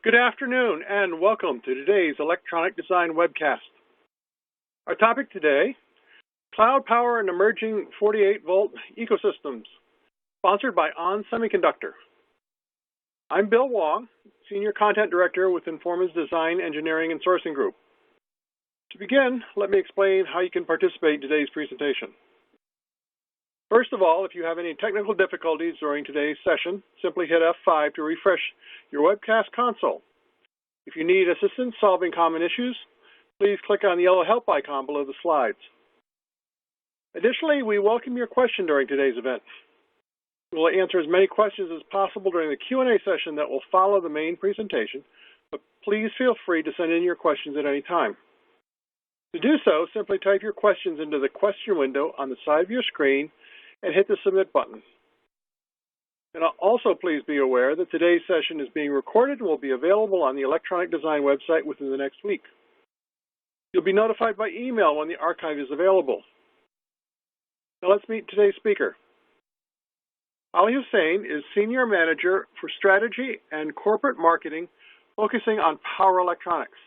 Good afternoon and welcome to today's Electronic Design webcast. Our topic today, Cloud Power and Emerging 48-Volt Ecosystems, sponsored by ON Semiconductor. I'm Bill Wong, Senior Content Director with Informa's Design, Engineering, and Sourcing Group. To begin, let me explain how you can participate in today's presentation. First of all, if you have any technical difficulties during today's session, simply hit F5 to refresh your webcast console. If you need assistance solving common issues, please click on the yellow help icon below the slides. Additionally, we welcome your question during today's event. We will answer as many questions as possible during the Q&A session that will follow the main presentation, but please feel free to send in your questions at any time. To do so, simply type your questions into the question window on the side of your screen and hit the submit button. And also please be aware that today's session is being recorded and will be available on the Electronic Design website within the next week. You'll be notified by email when the archive is available. Now let's meet today's speaker. Ali Hussain is Senior Manager for Strategy and Corporate Marketing, focusing on power electronics.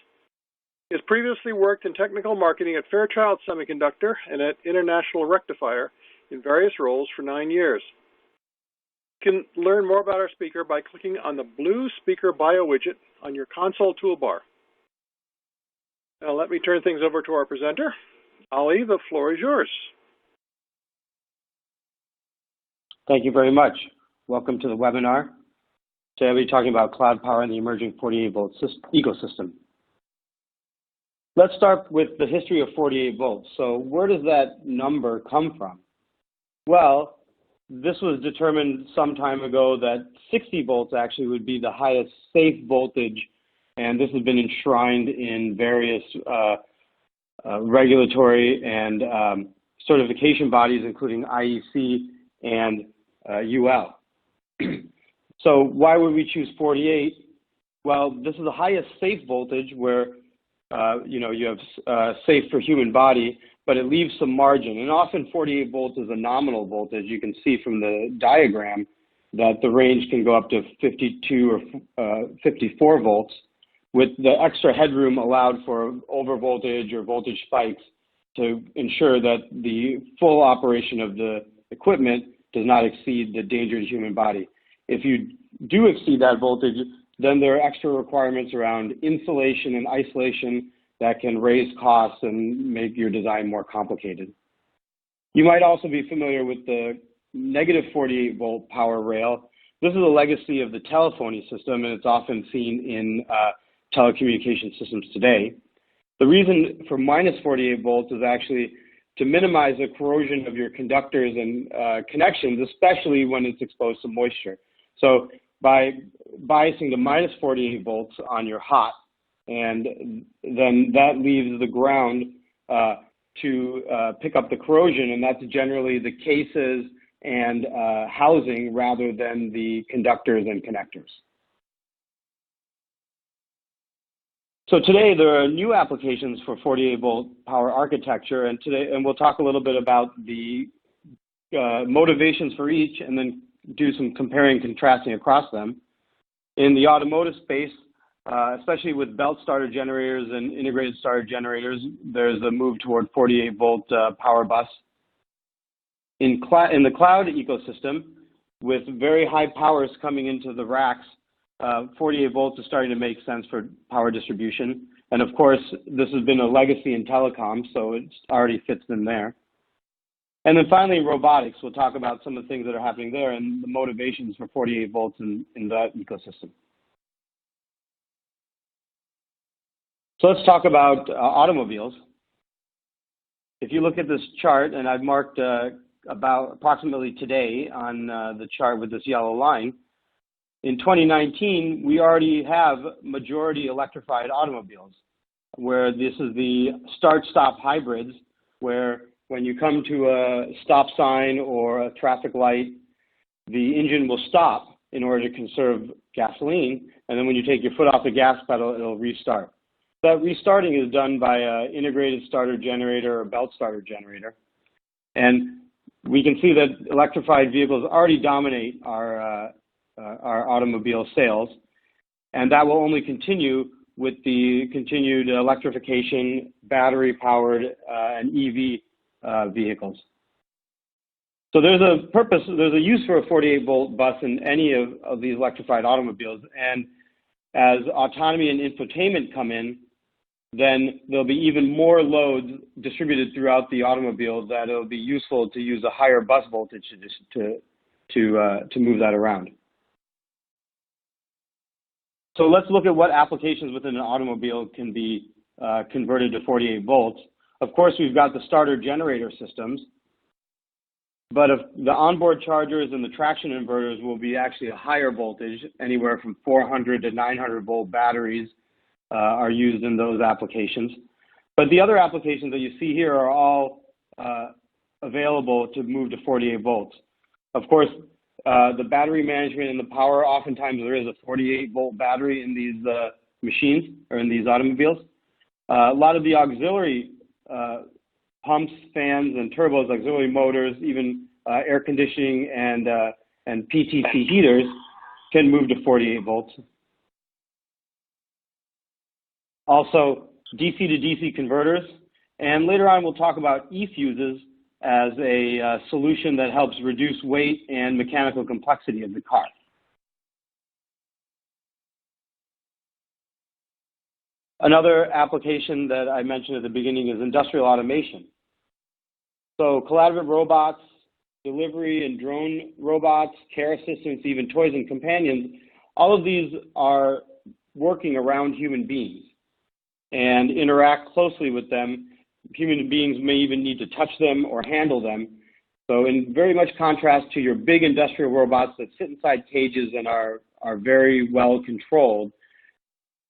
He has previously worked in technical marketing at Fairchild Semiconductor and at International Rectifier in various roles for 9 years. You can learn more about our speaker by clicking on the blue speaker bio widget on your console toolbar. Now let me turn things over to our presenter. Ali, the floor is yours. Thank you very much. Welcome to the webinar. Today I'll be talking about cloud power and the emerging 48-volt ecosystem. Let's start with the history of 48 volts. So where does that number come from? Well, this was determined some time ago that 60 volts actually would be the highest safe voltage, and this has been enshrined in various regulatory and certification bodies, including IEC and UL. So why would we choose 48? Well, this is the highest safe voltage where you have safe for human body, but it leaves some margin. And often 48 volts is a nominal voltage. You can see from the diagram that the range can go up to 52 or 54 volts, with the extra headroom allowed for overvoltage or voltage spikes to ensure that the full operation of the equipment does not exceed the danger to the human body. If you do exceed that voltage, then there are extra requirements around insulation and isolation that can raise costs and make your design more complicated. You might also be familiar with the negative 48 volt power rail. This is a legacy of the telephony system, and it's often seen in telecommunication systems today. The reason for minus 48 volts is actually to minimize the corrosion of your conductors and connections, especially when it's exposed to moisture. So by biasing to minus 48 volts on your hot, and then that leaves the ground to pick up the corrosion, and that's generally the cases and housing rather than the conductors and connectors. So today there are new applications for 48 volt power architecture, and we'll talk a little bit about the motivations for each and then do some comparing and contrasting across them. In the automotive space, especially with belt starter generators and integrated starter generators, there's a move toward 48 volt power bus. In the cloud ecosystem, with very high powers coming into the racks, 48 volts is starting to make sense for power distribution. And of course, this has been a legacy in telecom, so it already fits in there. And then finally, robotics. We'll talk about some of the things that are happening there and the motivations for 48 volts in that ecosystem. So let's talk about automobiles. If you look at this chart, and I've marked about approximately today on the chart with this yellow line, in 2019, we already have majority electrified automobiles, where this is the start-stop hybrids, where when you come to a stop sign or a traffic light, the engine will stop in order to conserve gasoline, and then when you take your foot off the gas pedal, it'll restart. That restarting is done by an integrated starter generator or belt starter generator. And we can see that electrified vehicles already dominate our automobile sales. And that will only continue with the continued electrification, battery-powered, and EV vehicles. So there's a purpose, there's a use for a 48-volt bus in any of these electrified automobiles. And as autonomy and infotainment come in, then there'll be even more loads distributed throughout the automobile that it'll be useful to use a higher bus voltage to move that around. So let's look at what applications within an automobile can be converted to 48 volts. Of course, we've got the starter generator systems, but if the onboard chargers and the traction inverters will be actually a higher voltage, anywhere from 400 to 900 volt batteries are used in those applications. But the other applications that you see here are all available to move to 48 volts. Of course, the battery management and the power, oftentimes there is a 48 volt battery in these machines or in these automobiles. A lot of the auxiliary pumps, fans, and turbos, auxiliary motors, even air conditioning and PTC heaters can move to 48 volts. Also, DC to DC converters, and later on we'll talk about ECUs as a solution that helps reduce weight and mechanical complexity of the car. Another application that I mentioned at the beginning is industrial automation. So collaborative robots, delivery and drone robots, care assistants, even toys and companions, all of these are working around human beings and interact closely with them. Human beings may even need to touch them or handle them. So in very much contrast to your big industrial robots that sit inside cages and are very well controlled,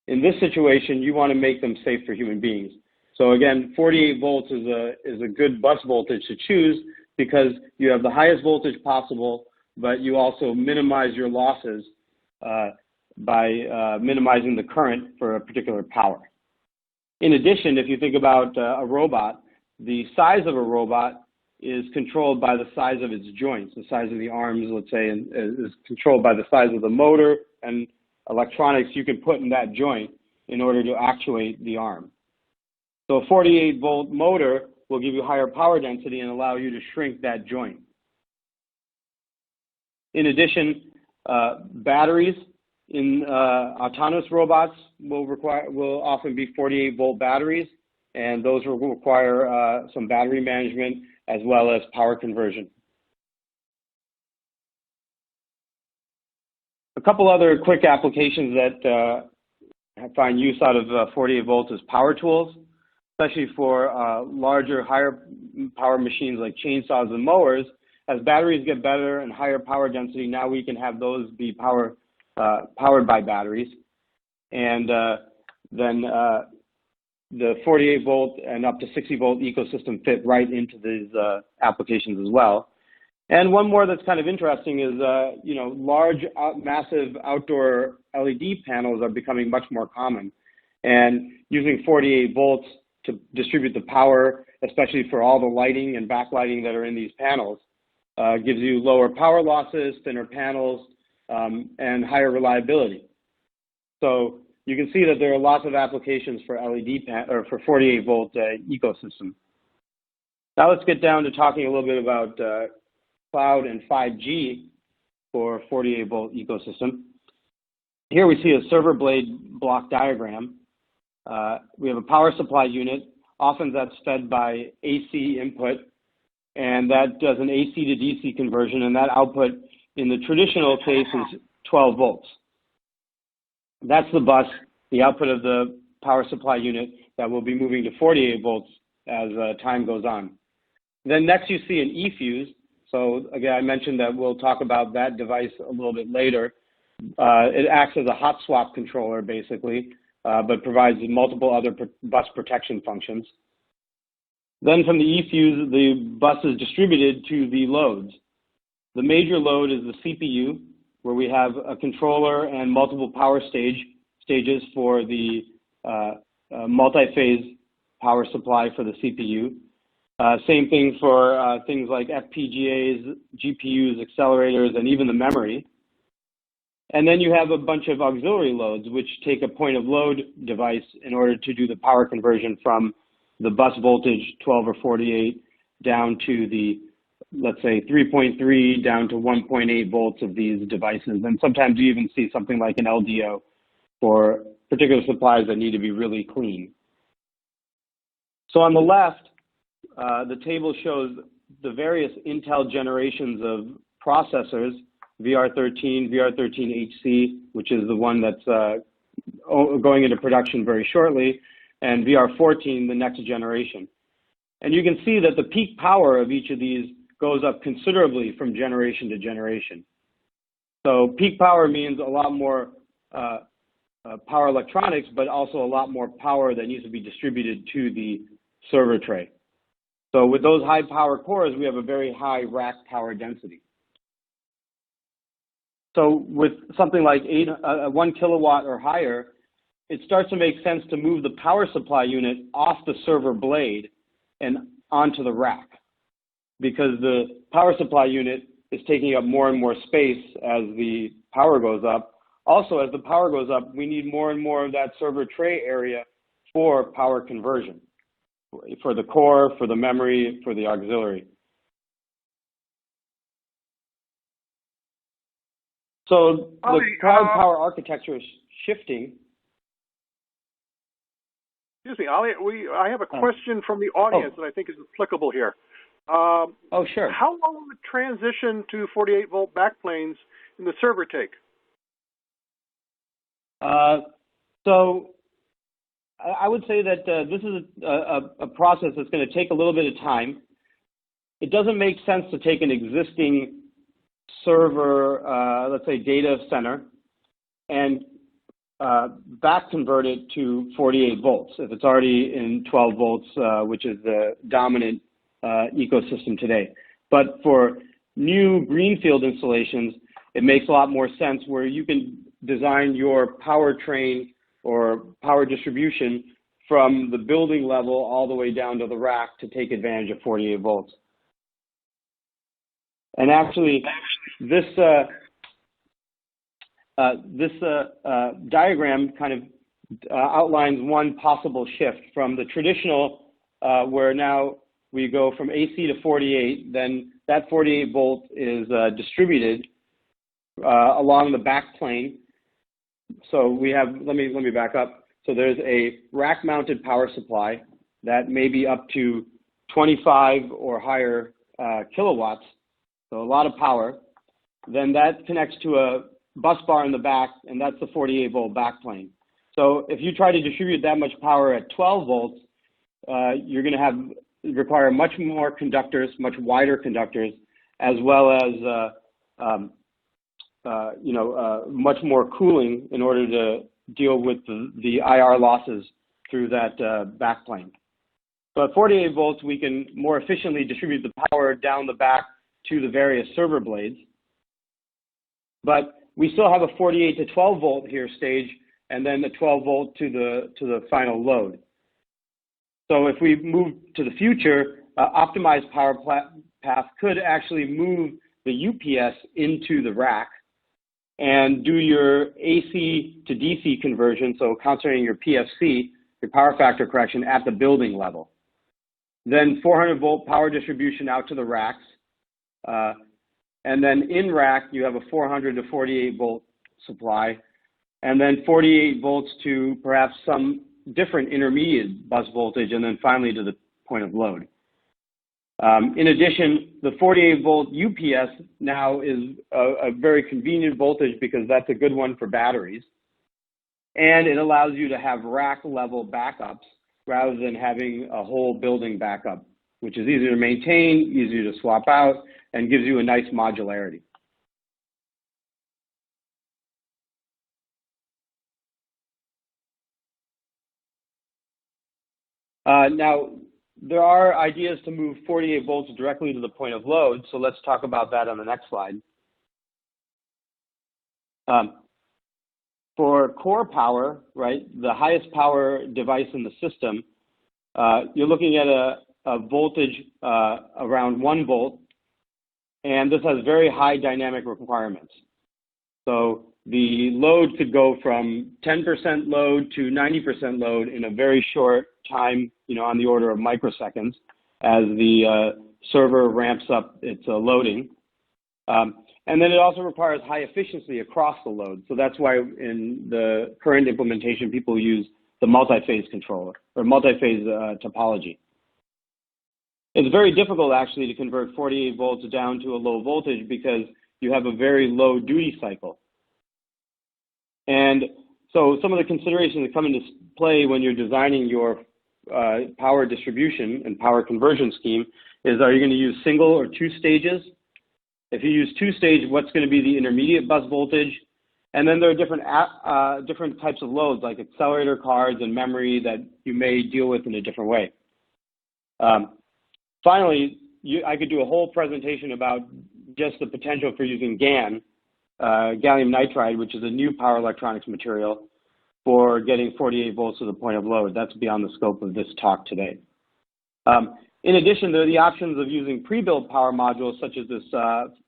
in this situation, you want to make them safe for human beings. So again, 48 volts is a good bus voltage to choose because you have the highest voltage possible, but you also minimize your losses by minimizing the current for a particular power. In addition, if you think about a robot, the size of a robot is controlled by the size of its joints. The size of the arms, let's say, is controlled by the size of the motor and electronics you can put in that joint in order to actuate the arm. So a 48 volt motor will give you higher power density and allow you to shrink that joint. In addition, batteries in autonomous robots will often be 48 volt batteries, and those will require some battery management as well as power conversion. A couple other quick applications that find use out of 48 volts is power tools, especially for larger, higher power machines like chainsaws and mowers. As batteries get better and higher power density, now we can have those be powered by batteries. And then the 48 volt and up to 60 volt ecosystem fit right into these applications as well. And one more that's kind of interesting is, large, massive outdoor LED panels are becoming much more common. And using 48 volts to distribute the power, especially for all the lighting and backlighting that are in these panels, gives you lower power losses, thinner panels, and higher reliability. So you can see that there are lots of applications for for 48 volt ecosystem. Now let's get down to talking a little bit about cloud and 5G for 48 volt ecosystem. Here we see a server blade block diagram. We have a power supply unit. Often that's fed by AC input, and that does an AC to DC conversion, and that output in the traditional case is 12 volts. That's the bus, the output of the power supply unit that will be moving to 48 volts as time goes on. Then next you see an ECUs. So again, I mentioned that we'll talk about that device a little bit later. It acts as a hot swap controller basically, but provides multiple other bus protection functions. Then from the ECUs, the bus is distributed to the loads. The major load is the CPU, where we have a controller and multiple power stages for the multi-phase power supply for the CPU. Same thing for things like FPGAs, GPUs, accelerators, and even the memory. And then you have a bunch of auxiliary loads, which take a point of load device in order to do the power conversion from the bus voltage 12 or 48 down to the, let's say, 3.3 down to 1.8 volts of these devices. And sometimes you even see something like an LDO for particular supplies that need to be really clean. So on the left, the table shows the various Intel generations of processors, VR13, VR13HC, which is the one that's going into production very shortly, and VR14, the next generation. And you can see that the peak power of each of these goes up considerably from generation to generation. So peak power means a lot more power electronics, but also a lot more power that needs to be distributed to the server tray. So with those high power cores, we have a very high rack power density. So with something like 1 kilowatt or higher, it starts to make sense to move the power supply unit off the server blade and onto the rack, because the power supply unit is taking up more and more space as the power goes up. Also, as the power goes up, we need more and more of that server tray area for power conversion, for the core, for the memory, for the auxiliary. So the cloud power architecture is shifting. Excuse me, Ali, I have a question from the audience that I think is applicable here. Oh, sure. How long will the transition to 48-volt backplanes in the server take? So I would say that this is a process that's going to take a little bit of time. It doesn't make sense to take an existing server, let's say data center, and back convert it to 48 volts if it's already in 12 volts, which is the dominant ecosystem today. But for new greenfield installations, it makes a lot more sense where you can design your power train or power distribution from the building level all the way down to the rack to take advantage of 48 volts. And actually, this diagram kind of outlines one possible shift from the traditional, where now we go from AC to 48, then that 48 volt is distributed along the back plane. So we have, let me back up. So there's a rack-mounted power supply that may be up to 25 or higher kilowatts, so a lot of power. Then that connects to a bus bar in the back, and that's the 48 volt backplane. So if you try to distribute that much power at 12 volts, you're going to require much more conductors, much wider conductors, as well as much more cooling in order to deal with the IR losses through that backplane. So at 48 volts, we can more efficiently distribute the power down the back to the various server blades. But we still have a 48 to 12 volt here stage, and then the 12 volt to the final load. So if we move to the future, optimized power path could actually move the UPS into the rack and do your AC to DC conversion, so concentrating your PFC, your power factor correction, at the building level. Then 400 volt power distribution out to the racks. And then in rack, you have a 400 to 48 volt supply, and then 48 volts to perhaps some different intermediate bus voltage, and then finally to the point of load. In addition, the 48 volt UPS now is a very convenient voltage because that's a good one for batteries. And it allows you to have rack level backups rather than having a whole building backup, which is easier to maintain, easier to swap out, and gives you a nice modularity. Now, there are ideas to move 48 volts directly to the point of load, so let's talk about that on the next slide. For core power, right, the highest power device in the system, you're looking at a voltage around 1 volt, and this has very high dynamic requirements. So the load could go from 10% load to 90% load in a very short time, on the order of microseconds as the server ramps up its loading. And then it also requires high efficiency across the load. So that's why in the current implementation, people use the multi-phase controller or multi-phase topology. It's very difficult actually to convert 48 volts down to a low voltage because you have a very low duty cycle. And so some of the considerations that come into play when you're designing your power distribution and power conversion scheme is, are you going to use single or two stages? If you use two-stage, what's going to be the intermediate bus voltage? And then there are different types of loads like accelerator cards and memory that you may deal with in a different way. Finally, I could do a whole presentation about just the potential for using GaN, gallium nitride, which is a new power electronics material for getting 48 volts to the point of load. That's beyond the scope of this talk today. In addition, there are the options of using pre-built power modules such as this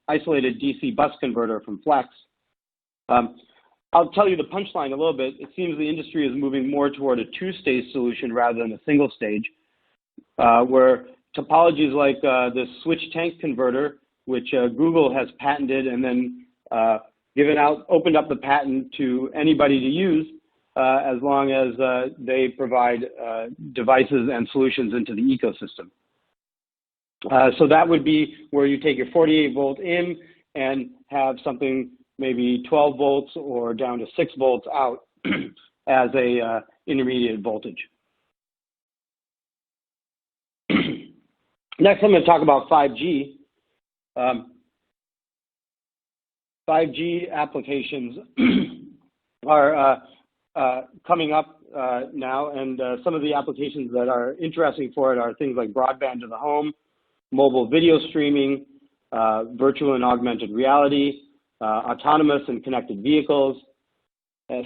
isolated DC bus converter from Flex. I'll tell you the punchline a little bit. It seems the industry is moving more toward a two-stage solution rather than a single stage, where topologies like this switch tank converter, which Google has patented and then opened up the patent to anybody to use, as long as they provide devices and solutions into the ecosystem. So that would be where you take your 48 volt in and have something maybe 12 volts or down to 6 volts out as a intermediate voltage. Next, I'm going to talk about 5G. 5G applications are coming up now, and some of the applications that are interesting for it are things like broadband to the home, mobile video streaming, virtual and augmented reality, autonomous and connected vehicles,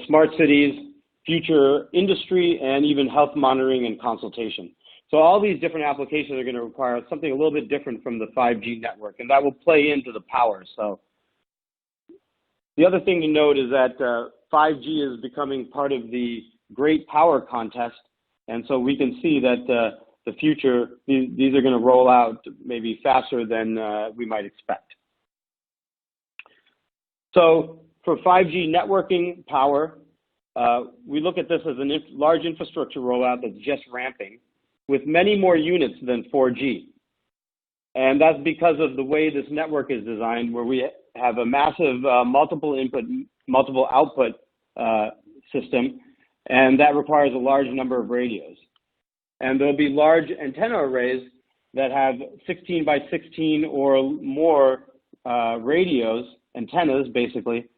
smart cities, future industry, and even health monitoring and consultation. So all these different applications are going to require something a little bit different from the 5G network, and that will play into the power. So the other thing to note is that 5G is becoming part of the great power contest, and so we can see that the future, these are going to roll out maybe faster than we might expect. So for 5G networking power, we look at this as a large infrastructure rollout that's just ramping with many more units than 4G. And that's because of the way this network is designed, where we have a massive multiple input, multiple output system, and that requires a large number of radios. And there'll be large antenna arrays that have 16 by 16 or more radios, antennas basically,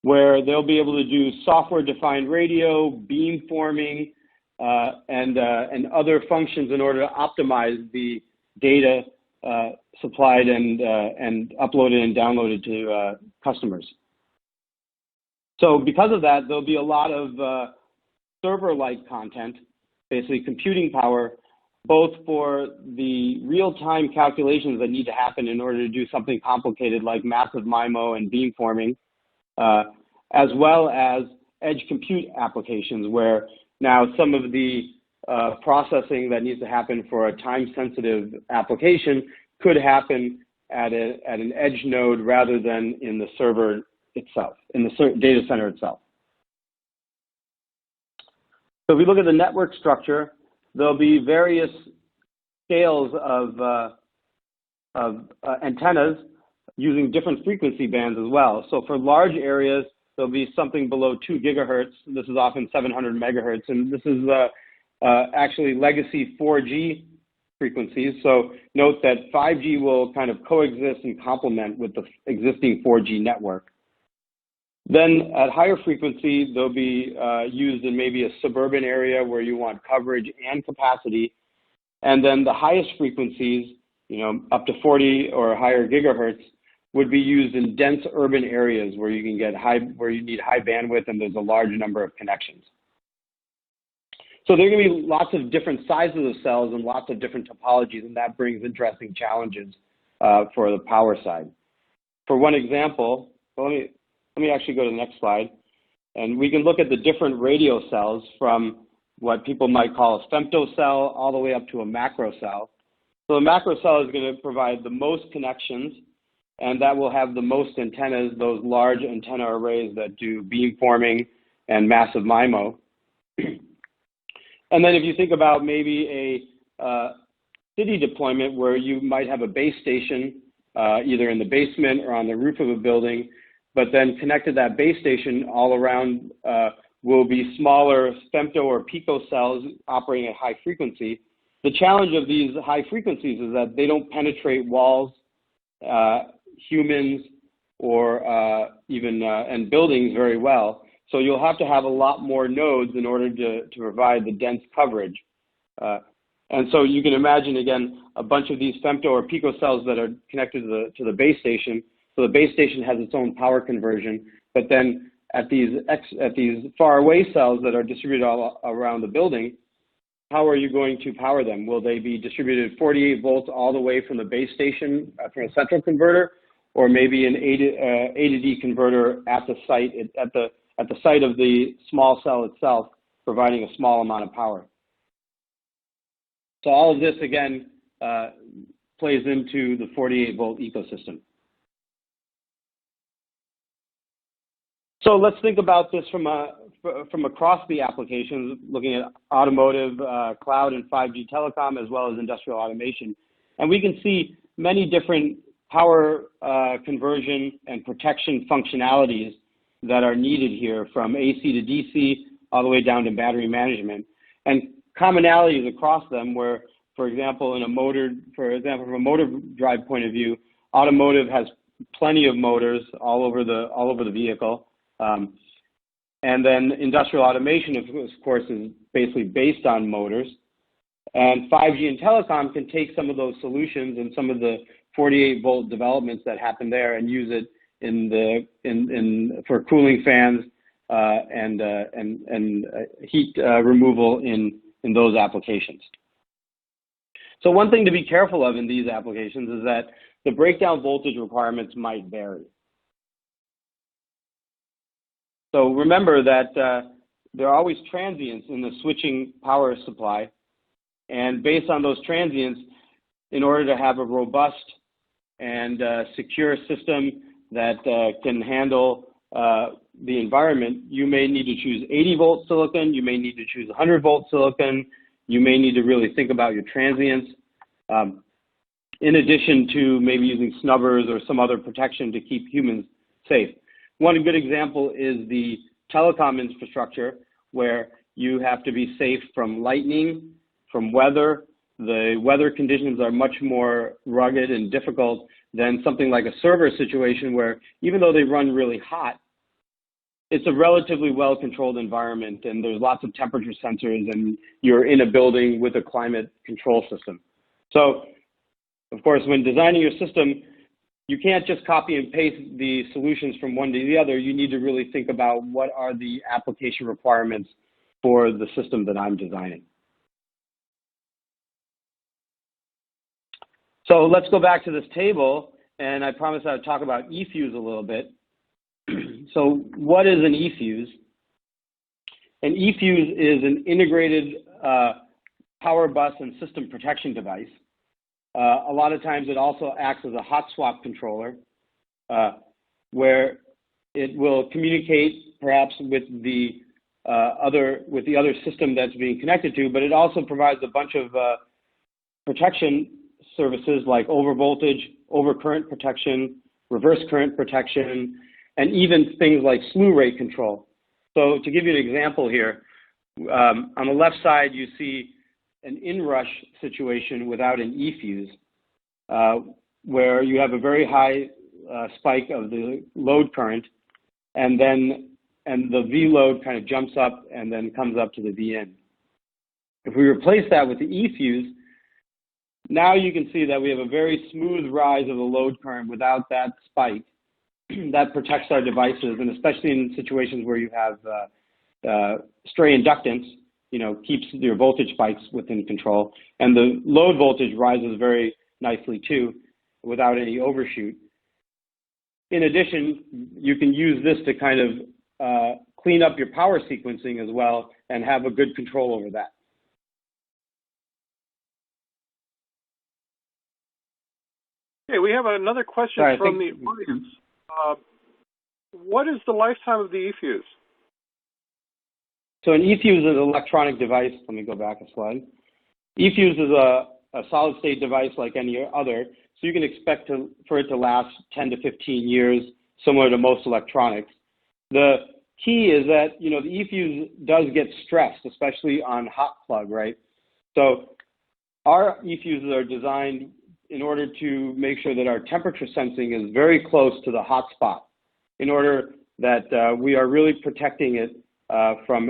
where they'll be able to do software-defined radio, beamforming, and other functions in order to optimize the data supplied and uploaded and downloaded to customers. So because of that, there'll be a lot of server-like content, basically computing power, both for the real-time calculations that need to happen in order to do something complicated like massive MIMO and beamforming, as well as edge compute applications where now some of the processing that needs to happen for a time-sensitive application could happen at an edge node rather than in the server itself, in the data center itself. So if we look at the network structure, there'll be various scales of antennas using different frequency bands as well. So for large areas, there'll be something below 2 gigahertz. This is often 700 megahertz, and this is actually legacy 4G frequencies. So note that 5G will kind of coexist and complement with the existing 4G network. Then at higher frequency, they'll be used in maybe a suburban area where you want coverage and capacity. And then the highest frequencies, up to 40 or higher gigahertz, would be used in dense urban areas where you can get where you need high bandwidth and there's a large number of connections. So there are going to be lots of different sizes of cells and lots of different topologies, and that brings interesting challenges for the power side. For one example, Let me actually go to the next slide. And we can look at the different radio cells from what people might call a femtocell all the way up to a macro cell. So the macro cell is going to provide the most connections, and that will have the most antennas, those large antenna arrays that do beamforming and massive MIMO. And then if you think about maybe a city deployment where you might have a base station either in the basement or on the roof of a building, but then connected that base station all around will be smaller femto or pico cells operating at high frequency. The challenge of these high frequencies is that they don't penetrate walls, humans, or even and buildings very well. So you'll have to have a lot more nodes in order to provide the dense coverage. And so you can imagine, again, a bunch of these femto or pico cells that are connected to the base station. So the base station has its own power conversion, but then at these far away cells that are distributed all around the building, how are you going to power them? Will they be distributed 48 volts all the way from the base station from a central converter, or maybe an A to D converter at the site of the small cell itself, providing a small amount of power? So all of this again plays into the 48 volt ecosystem. So let's think about this from across the applications, looking at automotive, cloud, and 5G telecom, as well as industrial automation. And we can see many different power conversion and protection functionalities that are needed here, from AC to DC all the way down to battery management, and commonalities across them where, for example, from a motor drive point of view, automotive has plenty of motors all over the vehicle. And then industrial automation, of course, is basically based on motors. And 5G and telecom can take some of those solutions and some of the 48 volt developments that happen there and use it for cooling fans and heat removal in those applications. So one thing to be careful of in these applications is that the breakdown voltage requirements might vary. So remember that there are always transients in the switching power supply, and based on those transients, in order to have a robust and secure system that can handle the environment, you may need to choose 80 volt silicon, you may need to choose 100 volt silicon, you may need to really think about your transients, in addition to maybe using snubbers or some other protection to keep humans safe. One good example is the telecom infrastructure, where you have to be safe from lightning, from weather. The weather conditions are much more rugged and difficult than something like a server situation where, even though they run really hot, it's a relatively well-controlled environment, and there's lots of temperature sensors, and you're in a building with a climate control system. So, of course, when designing your system, you can't just copy and paste the solutions from one to the other. You need to really think about what are the application requirements for the system that I'm designing. So let's go back to this table, and I promised I would talk about ECUs a little bit. So what is an ECUs? An ECUs is an integrated power bus and system protection device. A lot of times it also acts as a hot swap controller, where it will communicate perhaps with the other system that's being connected to, but it also provides a bunch of protection services like overvoltage, overcurrent protection, reverse current protection, and even things like slew rate control. So to give you an example here, on the left side you see an inrush situation without an ECUs, where you have a very high spike of the load current, and the V load kind of jumps up and then comes up to the V in. If we replace that with the ECUs, now you can see that we have a very smooth rise of the load current without that spike. That protects our devices, and especially in situations where you have stray inductance, keeps your voltage spikes within control, and the load voltage rises very nicely too, without any overshoot. in addition, you can use this to kind of clean up your power sequencing as well and have a good control over that. Okay, we have another question from the audience. What is the lifetime of the ECUs? So an ECUs is an electronic device. Let me go back a slide. ECUs is a solid state device like any other, so you can expect for it to last 10 to 15 years, similar to most electronics. The key is that, the ECUs does get stressed, especially on hot plug, right? So our ECUs are designed in order to make sure that our temperature sensing is very close to the hot spot, in order that we are really protecting it from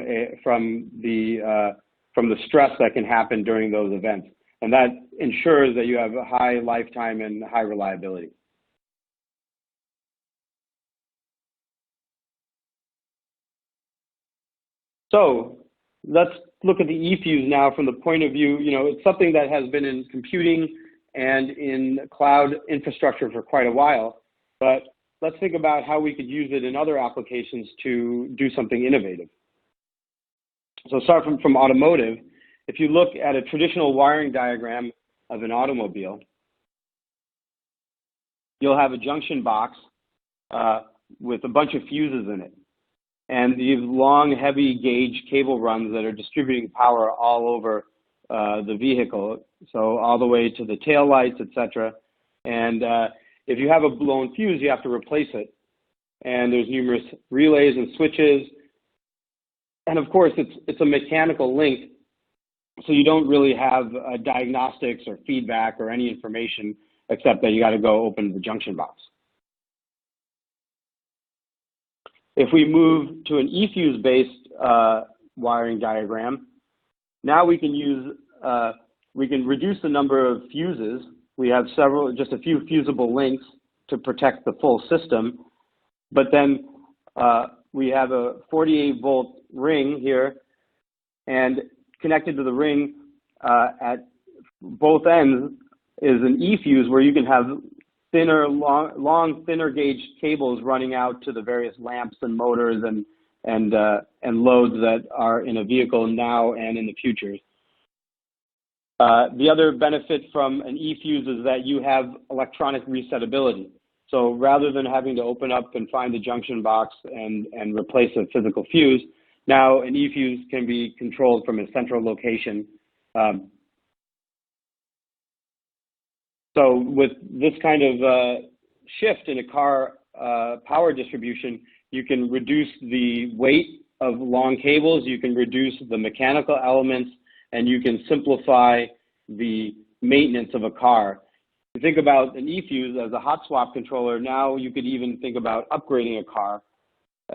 the stress that can happen during those events. And that ensures that you have a high lifetime and high reliability. So let's look at the ECUs now from the point of view, it's something that has been in computing and in cloud infrastructure for quite a while, but let's think about how we could use it in other applications to do something innovative. So start from automotive. If you look at a traditional wiring diagram of an automobile, you'll have a junction box with a bunch of fuses in it. And these long, heavy gauge cable runs that are distributing power all over the vehicle, so all the way to the tail lights, etc. And if you have a blown fuse, you have to replace it. And there's numerous relays and switches. And of course, it's a mechanical link, so you don't really have diagnostics or feedback or any information except that you got to go open the junction box. If we move to an ECUs-based wiring diagram, now we can reduce the number of fuses. We have just a few fusible links to protect the full system, but then we have a 48-volt ring here, and connected to the ring at both ends is an ECUs where you can have long, thinner gauge cables running out to the various lamps and motors and loads that are in a vehicle now and in the future. The other benefit from an ECUs is that you have electronic resettability. So rather than having to open up and find the junction box and replace a physical fuse, now an ECUs can be controlled from a central location. So with this kind of shift in a car power distribution, you can reduce the weight of long cables, you can reduce the mechanical elements, and you can simplify the maintenance of a car. If you think about an ECUs as a hot swap controller, now you could even think about upgrading a car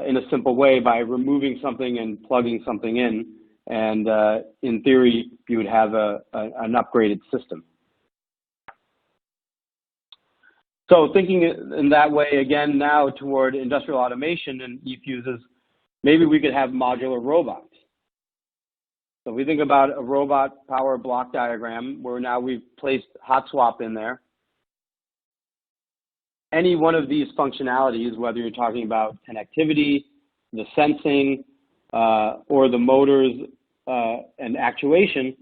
in a simple way by removing something and plugging something in. And in theory, you would have an upgraded system. So thinking in that way, again, now toward industrial automation and ECUs, maybe we could have modular robots. So if we think about a robot power block diagram where now we've placed hot swap in there, any one of these functionalities, whether you're talking about connectivity, the sensing, or the motors and actuation,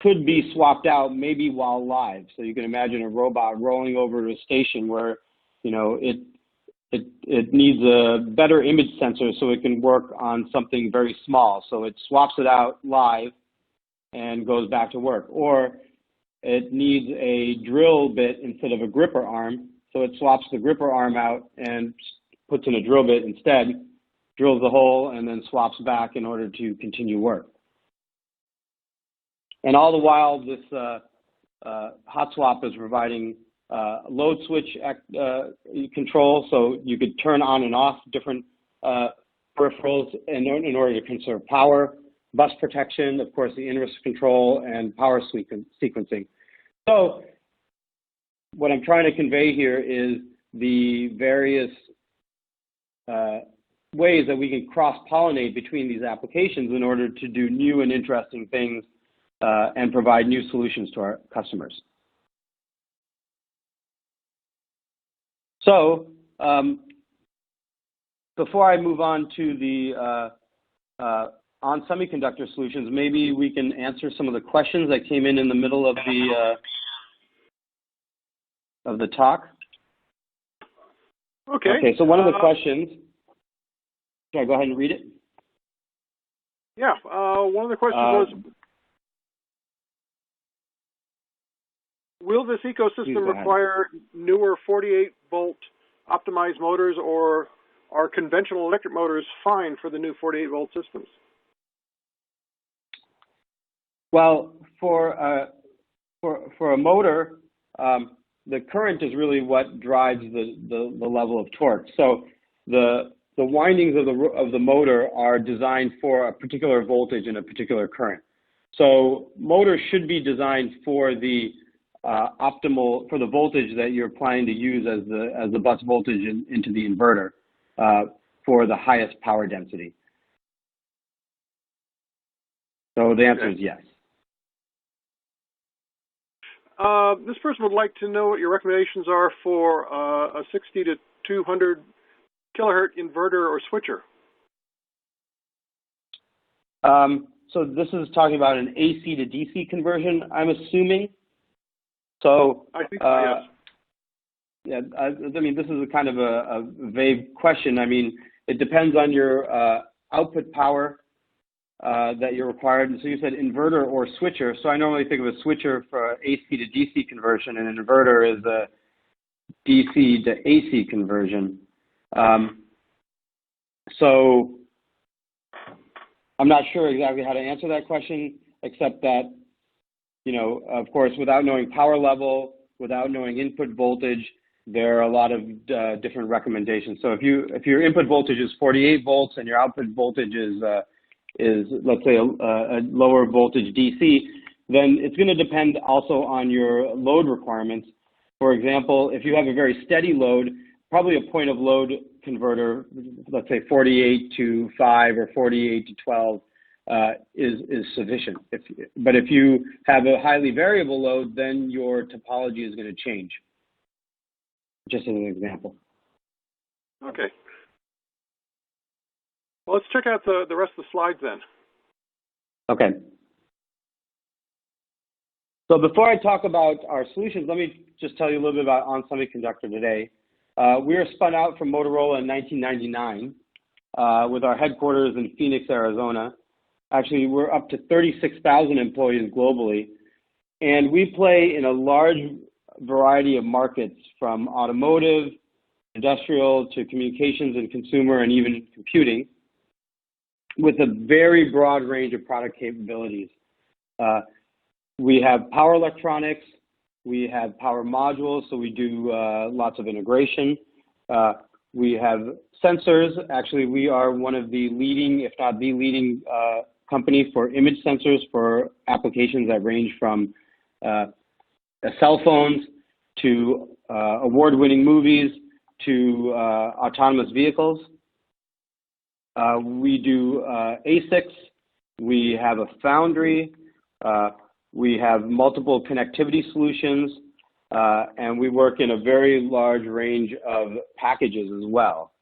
could be swapped out maybe while live. So you can imagine a robot rolling over to a station where, it needs a better image sensor so it can work on something very small. So it swaps it out live and goes back to work. Or it needs a drill bit instead of a gripper arm. So it swaps the gripper arm out and puts in a drill bit instead, drills the hole, and then swaps back in order to continue work. And all the while, this hot swap is providing load switch control, so you could turn on and off different peripherals in order to conserve power, bus protection, of course, the inverse control, and power sequencing. So what I'm trying to convey here is the various ways that we can cross-pollinate between these applications in order to do new and interesting things and provide new solutions to our customers. So before I move on to the ON Semiconductor solutions, maybe we can answer some of the questions that came in the middle of the talk. Okay. Okay, so one of the questions, should I go ahead and read it? Yeah, one of the questions was, will this ecosystem require newer 48-volt optimized motors, or are conventional electric motors fine for the new 48-volt systems? Well, for a motor, the current is really what drives the level of torque. So the windings of the motor are designed for a particular voltage and a particular current. So motors should be designed for the optimal, for the voltage that you're planning to use as the bus voltage into the inverter for the highest power density. So the answer is yes. This person would like to know what your recommendations are for a 60 to 200 kilohertz inverter or switcher. So this is talking about an AC to DC conversion, I'm assuming. So I think so, yes. Yeah, I mean, this is a kind of a vague question. I mean, it depends on your output power that you're required. So you said inverter or switcher. So I normally think of a switcher for AC to DC conversion, and an inverter is a DC to AC conversion. So I'm not sure exactly how to answer that question, except that, you know, of course, without knowing power level, without knowing input voltage, there are a lot of different recommendations. So if your input voltage is 48 volts and your output voltage is let's say a lower voltage DC, then it's going to depend also on your load requirements. For example, if you have a very steady load, probably a point of load converter, let's say 48 to 5 or 48 to 12 is sufficient. But if you have a highly variable load, then your topology is going to change. Just as an example. Okay. Well, let's check out the rest of the slides then. Okay. So before I talk about our solutions, let me just tell you a little bit about ON Semiconductor today. We were spun out from Motorola in 1999 with our headquarters in Phoenix, Arizona. Actually, we're up to 36,000 employees globally, and we play in a large variety of markets, from automotive, industrial, to communications and consumer, and even computing, with a very broad range of product capabilities. We have power electronics, we have power modules, so we do lots of integration. We have sensors. Actually, we are one of the leading, if not the leading, company for image sensors for applications that range from cell phones to award-winning movies to autonomous vehicles. We do ASICs. We have a foundry. We have multiple connectivity solutions, and we work in a very large range of packages as well.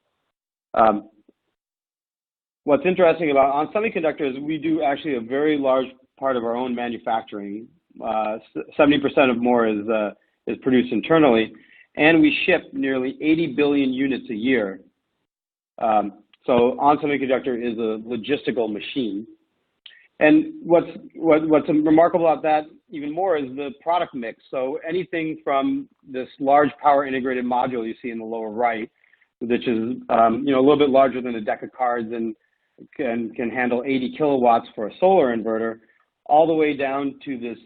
What's interesting about ON Semiconductor is we do actually a very large part of our own manufacturing. 70% of more is produced internally, and we ship nearly 80 billion units a year. So ON Semiconductor is a logistical machine. And what's remarkable about that even more is the product mix. So anything from this large power integrated module you see in the lower right, which is a little bit larger than a deck of cards and can handle 80 kilowatts for a solar inverter, all the way down to this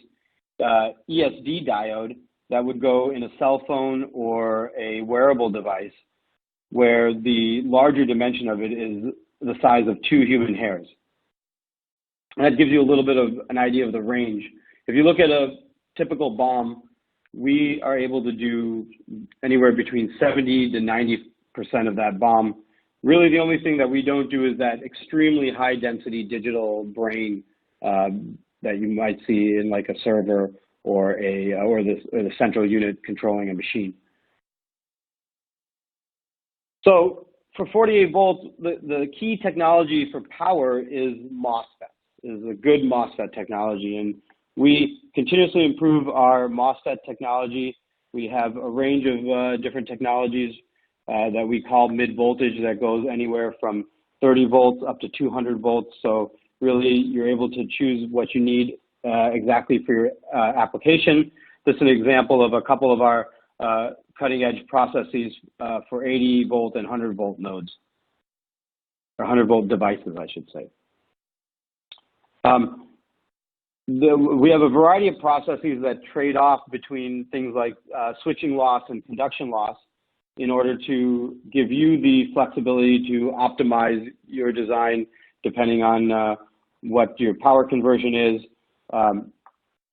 ESD diode that would go in a cell phone or a wearable device, where the larger dimension of it is the size of 2 human hairs. And that gives you a little bit of an idea of the range. If you look at a typical BOM, we are able to do anywhere between 70 to 90% of that BOM. Really, the only thing that we don't do is that extremely high density digital brain that you might see in like a server or the central unit controlling a machine. So for 48 volts, the key technology for power is MOSFET, is a good MOSFET technology. And we continuously improve our MOSFET technology. We have a range of different technologies that we call mid-voltage that goes anywhere from 30 volts up to 200 volts. So really, you're able to choose what you need exactly for your application. This is an example of a couple of our cutting-edge processes for 80 volt and 100 volt nodes, or 100 volt devices, I should say. We have a variety of processes that trade off between things like switching loss and conduction loss in order to give you the flexibility to optimize your design depending on what your power conversion is.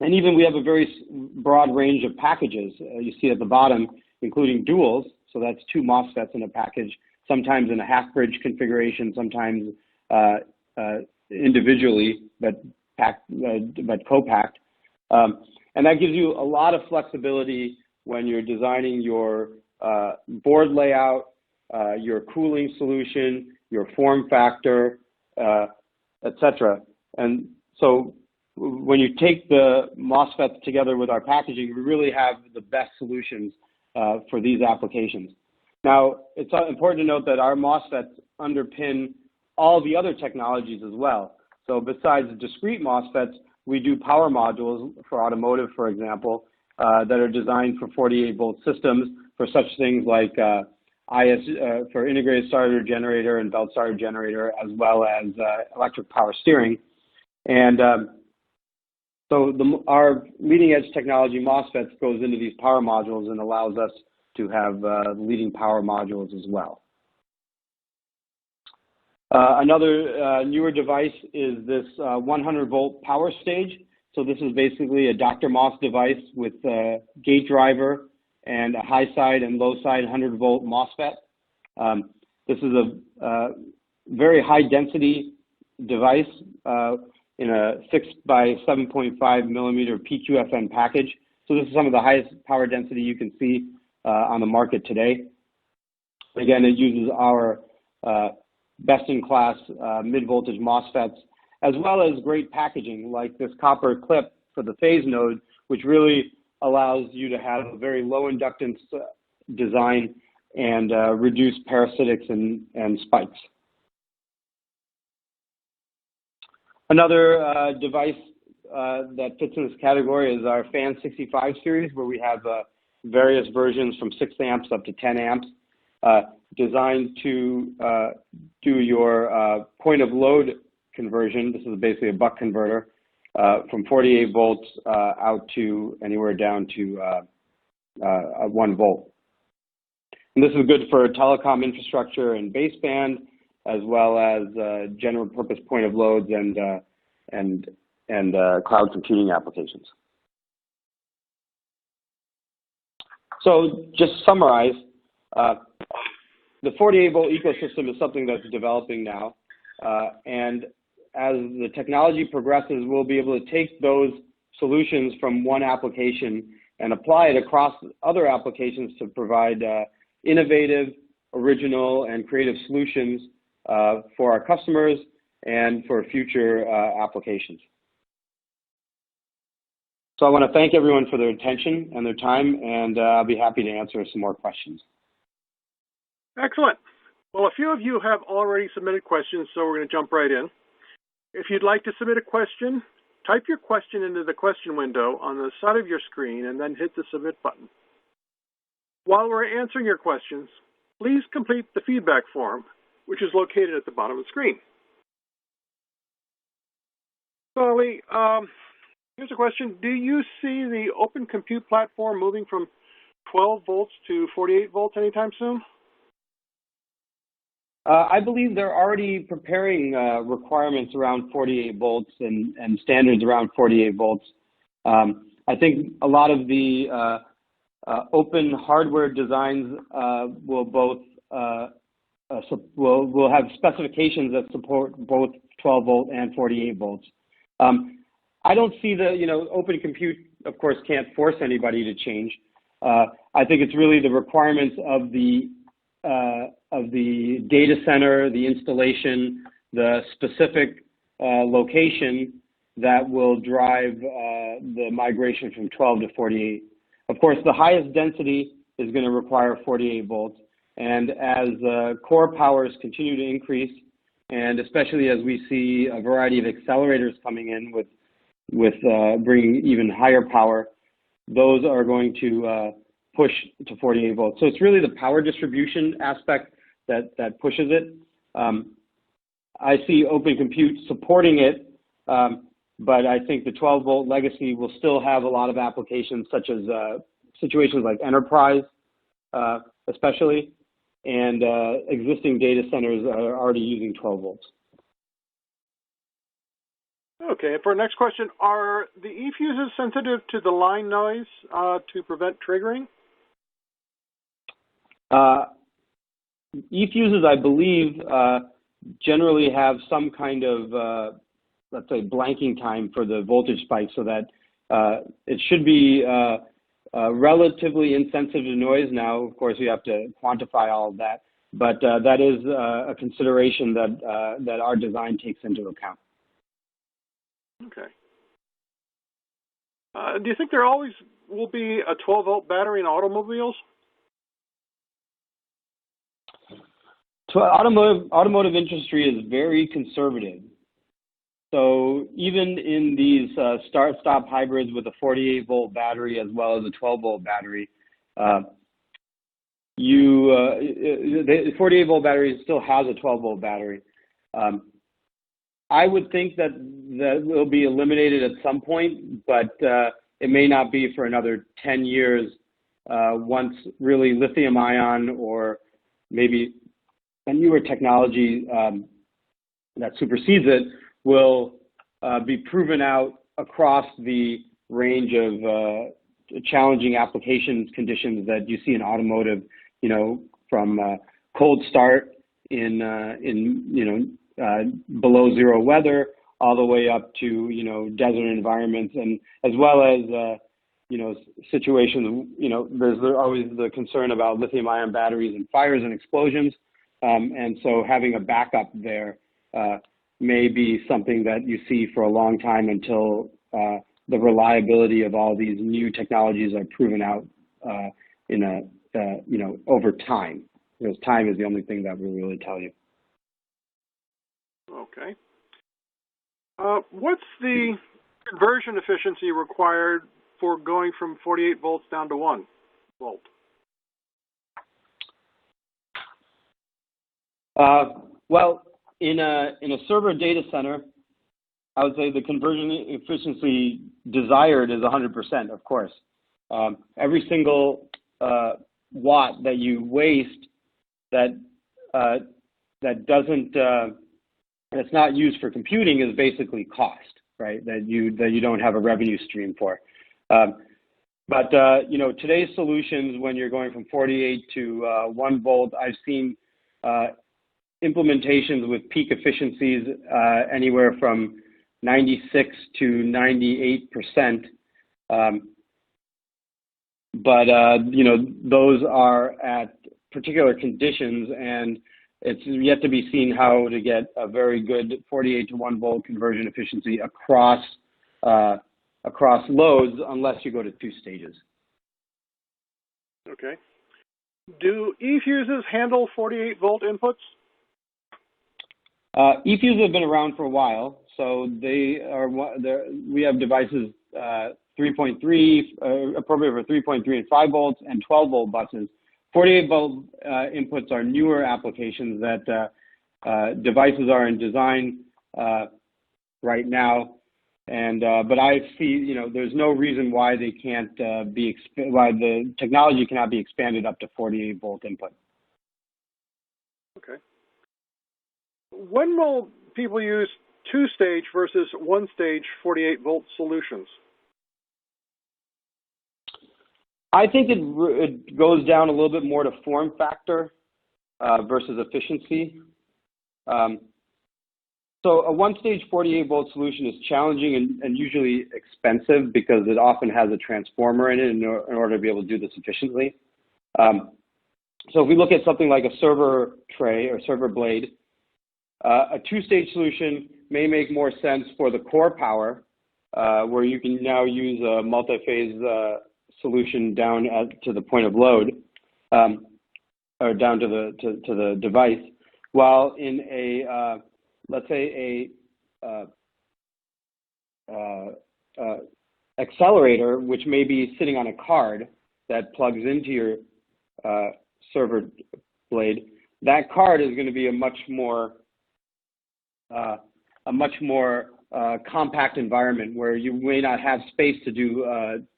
And even we have a very broad range of packages. You see at the bottom, including duals, so that's two MOSFETs in a package, sometimes in a half-bridge configuration, sometimes individually, but co-packed. And that gives you a lot of flexibility when you're designing your board layout, your cooling solution, your form factor, etc. And so when you take the MOSFETs together with our packaging, we really have the best solutions for these applications. Now, it's important to note that our MOSFETs underpin all the other technologies as well. So besides discrete MOSFETs, we do power modules for automotive, for example, that are designed for 48 volt systems for such things like for integrated starter generator and belt starter generator, as well as electric power steering. And so our leading edge technology MOSFETs goes into these power modules and allows us to have leading power modules as well. Another newer device is this 100 volt power stage. So this is basically a Dr. Moss device with a gate driver and a high side and low side 100 volt MOSFET. This is a very high density device in a 6 by 7.5 millimeter PQFN package. So this is some of the highest power density you can see on the market today. Again, it uses our best-in-class mid-voltage MOSFETs, as well as great packaging like this copper clip for the phase node, which really allows you to have a very low inductance design and reduce parasitics and spikes. Another device that fits in this category is our FAN 65 series, where we have various versions from 6 amps up to 10 amps, designed to do your point of load conversion. This is basically a buck converter from 48 volts out to anywhere down to 1 volt. And this is good for telecom infrastructure and baseband, as well as general purpose point of loads and cloud computing applications. So just to summarize, the 48 volt ecosystem is something that's developing now, and as the technology progresses, we'll be able to take those solutions from one application and apply it across other applications to provide innovative, original, and creative solutions for our customers and for future applications. So I want to thank everyone for their attention and their time, and I'll be happy to answer some more questions. Excellent. Well, a few of you have already submitted questions, so we're going to jump right in. If you'd like to submit a question, type your question into the question window on the side of your screen and then hit the submit button. While we're answering your questions, please complete the feedback form, which is located at the bottom of the screen. So, Ali, here's a question. Do you see the Open Compute platform moving from 12 volts to 48 volts anytime soon? I believe they're already preparing requirements around 48 volts and standards around 48 volts. I think a lot of the open hardware designs will both will have specifications that support both 12 volt and 48 volts. I don't see Open Compute, of course, can't force anybody to change. I think it's really the requirements of the of the data center, the installation, the specific location that will drive the migration from 12 to 48. Of course, the highest density is going to require 48 volts. And as core powers continue to increase, and especially as we see a variety of accelerators coming in with bringing even higher power, those are going to push to 48 volts. So it's really the power distribution aspect that pushes it. I see Open Compute supporting it, but I think the 12-volt legacy will still have a lot of applications, such as situations like enterprise, especially, and existing data centers are already using 12 volts. Okay, and for our next question, are the E-fuses sensitive to the line noise to prevent triggering? E-fuses, I believe, generally have some kind of, let's say, blanking time for the voltage spike, so that it should be relatively insensitive to noise. Now, of course, we have to quantify all of that, but that is a consideration that our design takes into account. Okay. Do you think there always will be a 12-volt battery in automobiles? So automotive industry is very conservative. So even in these start-stop hybrids with a 48-volt battery as well as a 12-volt battery, the 48-volt battery still has a 12-volt battery. I would think that will be eliminated at some point, but it may not be for another 10 years once really lithium-ion or maybe a newer technology that supersedes it will be proven out across the range of challenging applications conditions that you see in automotive, from cold start in below zero weather all the way up to, desert environments, and as well as, situations, there's always the concern about lithium-ion batteries and fires and explosions. And so having a backup there may be something that you see for a long time until the reliability of all these new technologies are proven out over time. Because time is the only thing that will really tell you. Okay. What's the conversion efficiency required for going from 48 volts down to 1 volt? Well, in a server data center, I would say the conversion efficiency desired is 100%, of course. Every single watt that you waste that's not used for computing is basically cost, right? That you don't have a revenue stream for. But today's solutions, when you're going from 48 to 1 volt, I've seen implementations with peak efficiencies anywhere from 96 to 98%. But those are at particular conditions, and it's yet to be seen how to get a very good 48 to 1 volt conversion efficiency across loads, unless you go to 2 stages. Okay. Do E-fuses handle 48 volt inputs? E-fuses have been around for a while, so we have devices 3.3, appropriate for 3.3 and 5 volts, and 12 volt buses. 48 volt inputs are newer applications that devices are in design right now, and but I see there's no reason why they can't why the technology cannot be expanded up to 48 volt input. Okay. When will people use 2-stage versus 1-stage 48 volt solutions? I think it goes down a little bit more to form factor versus efficiency. So a 1-stage 48 volt solution is challenging and usually expensive because it often has a transformer in it in order to be able to do this efficiently. So if we look at something like a server tray or server blade, a two-stage solution may make more sense for the core power, where you can now use a multi-phase solution down to the point of load, or down to the device, while in a let's say a accelerator, which may be sitting on a card that plugs into your server blade, that card is going to be a much more compact environment where you may not have space to do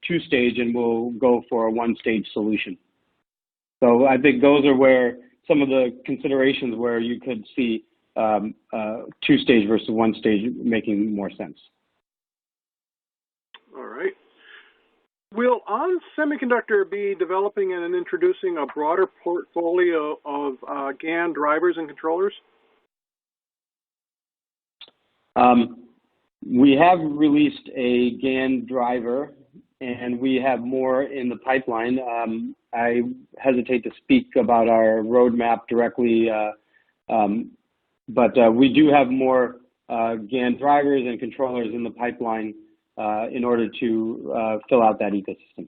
two-stage and will go for a one-stage solution. So I think those are where some of the considerations where you could see two-stage versus one-stage making more sense. All right. Will ON Semiconductor be developing and introducing a broader portfolio of GaN drivers and controllers? We have released a GaN driver, and we have more in the pipeline. I hesitate to speak about our roadmap directly, but we do have more GaN drivers and controllers in the pipeline in order to fill out that ecosystem.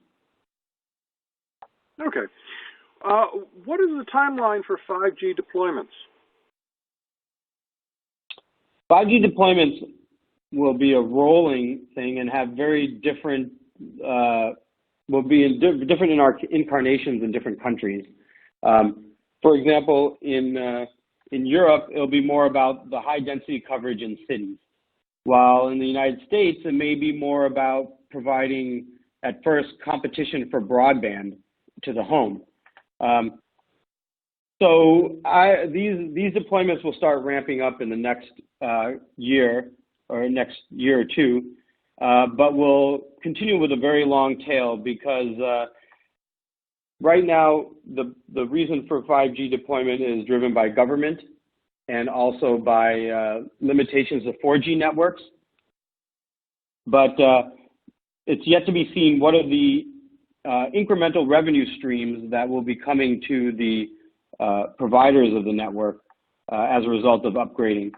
Okay. What is the timeline for 5G deployments? 5G deployments will be a rolling thing and have very different, will be in different incarnations in different countries. For example, in Europe, it'll be more about the high density coverage in cities, while in the United States, it may be more about providing, at first, competition for broadband to the home. So these deployments will start ramping up in the next year or next year or two, but will continue with a very long tail because right now the reason for 5G deployment is driven by government and also by limitations of 4G networks. But it's yet to be seen what are the incremental revenue streams that will be coming to the providers of the network as a result of upgrading.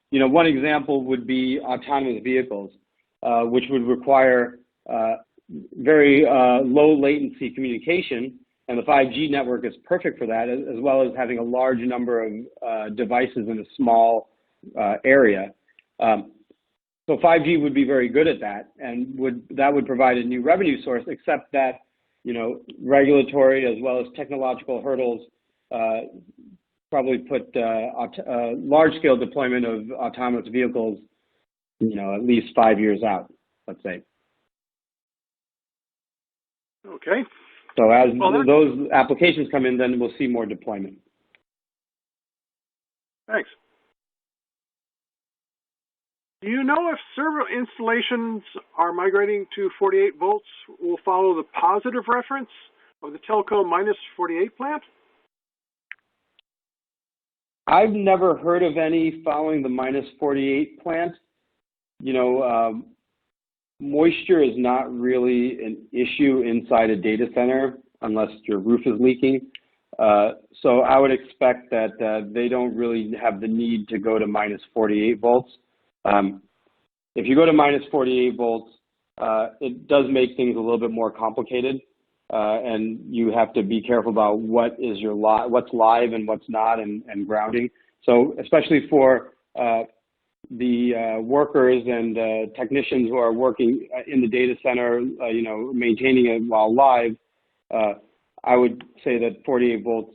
You know, one example would be autonomous vehicles, which would require very low latency communication, and the 5G network is perfect for that, as well as having a large number of devices in a small area. So 5G would be very good at that, and that would provide a new revenue source, except that, you know, regulatory as well as technological hurdles probably put large-scale deployment of autonomous vehicles, you know, at least 5 years out, let's say. Okay. So as those applications come in, then we'll see more deployment. Thanks. Do you know if server installations are migrating to 48 volts will follow the positive reference of the telecom minus 48 plant? I've never heard of any following the minus 48 plant. You know, moisture is not really an issue inside a data center unless your roof is leaking. So I would expect that they don't really have the need to go to minus 48 volts. If you go to minus 48 volts, it does make things a little bit more complicated. And you have to be careful about what's live and what's not, and grounding. So especially for the workers and technicians who are working in the data center, you know, maintaining it while live, I would say that 48 volts,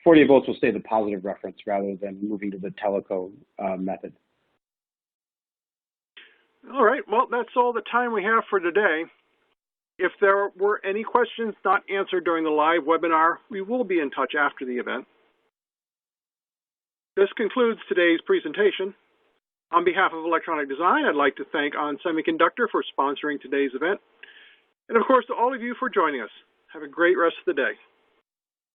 48 volts will stay the positive reference rather than moving to the teleco method. All right. Well, that's all the time we have for today. If there were any questions not answered during the live webinar, we will be in touch after the event. This concludes today's presentation. On behalf of Electronic Design, I'd like to thank ON Semiconductor for sponsoring today's event. And of course, to all of you for joining us. Have a great rest of the day.